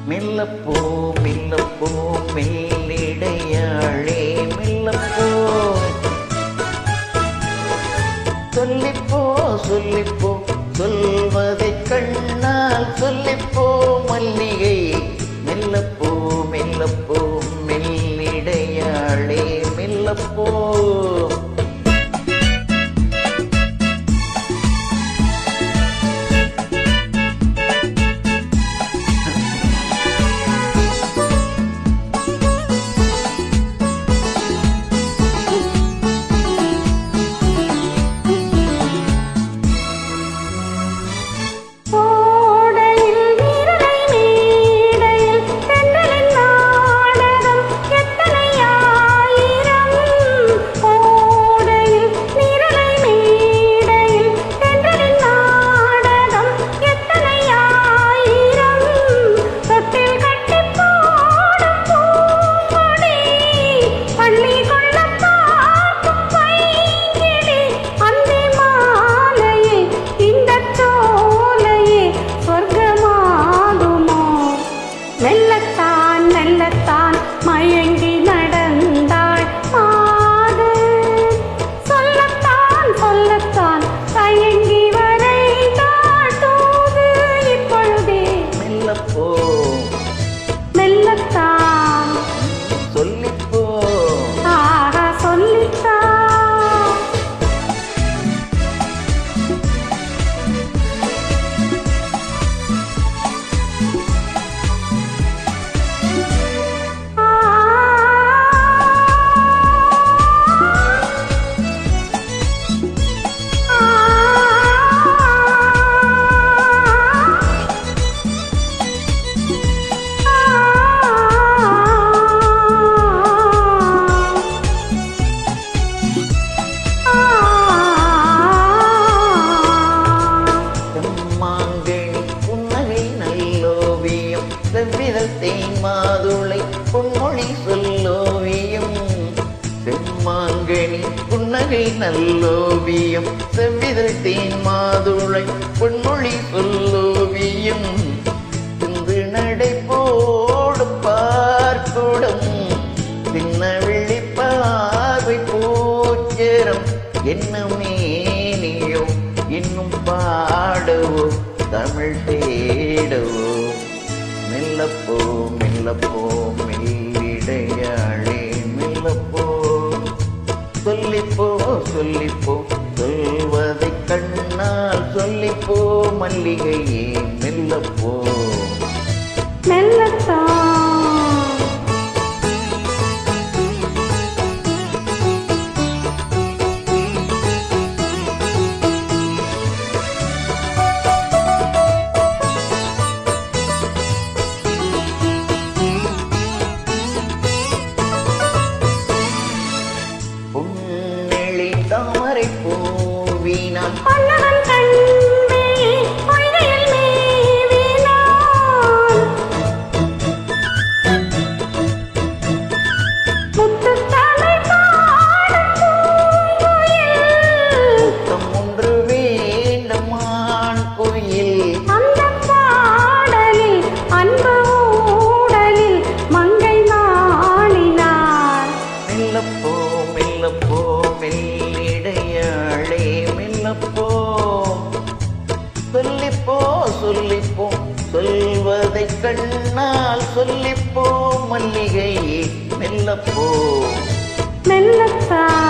மெல்லப்போ மெல்லப்போ மெல்லிடையாளே மெல்லப்போ சொல்லிப்போ சொல்லிப்போ சொல்வதை கண்ணால் சொல்லிப்போ மல்லிகை மெல்லப்போ மெல்லப்போ மெல்லிடையாளே மெல்லப்போ மயங்கி நடந்தாள் மாது சொல்லத்தான் சொல்லத்தான் தயங்கி வரைந்தாள் தூது இப்பொழுதே மெல்லப்போ மெல்லத்தான் சொல்லிப்போ ஆக சொல்லித்தான் செவ்விதழ் தேன்மாதுளை பொன்மொழி சொல்லோவியம் செம்மாங்கனி புன்னகை நல்லோவியம் செவ்விதழ் தேன்மாதுளை பொன்மொழி சொல்லோவியம் சிந்து நடை போடு பார்க்குடம் சின்ன விழி பார்வை பூச்சரம் என்ன மேனியோ இன்னும் பாடவோ தமிழ் தேடவோ மெல்லப்போ மெல்லப்போ மெல்லிடையாளே மெல்லப்போ சொல்லிப்போ சொல்லிப்போ சொல்வதை கண்ணால் சொல்லிப்போ மல்லிகையே மெல்லப்போ மெல்லத்தான் தாமரை பூவினான் பல்லவன் கண்மே பொய்கையில் மேவினான் முத்துத் தமிழ் பாடும் பூங்குயில் முத்தம் ஒன்று வேண்டுமான் கோயில் அந்தப் பாடலில் அன்பு ஊடலில் மங்கை நாளினாள் மெல்லப்போ மெல்லப்போ மெல்லிடையாளே மெல்லப்போ சொல்லிப்போ சொல்லிப்போ சொல்வதை கண்ணால் சொல்லிப்போ மல்லிகையே மெல்லப்போ மெல்லத்தான்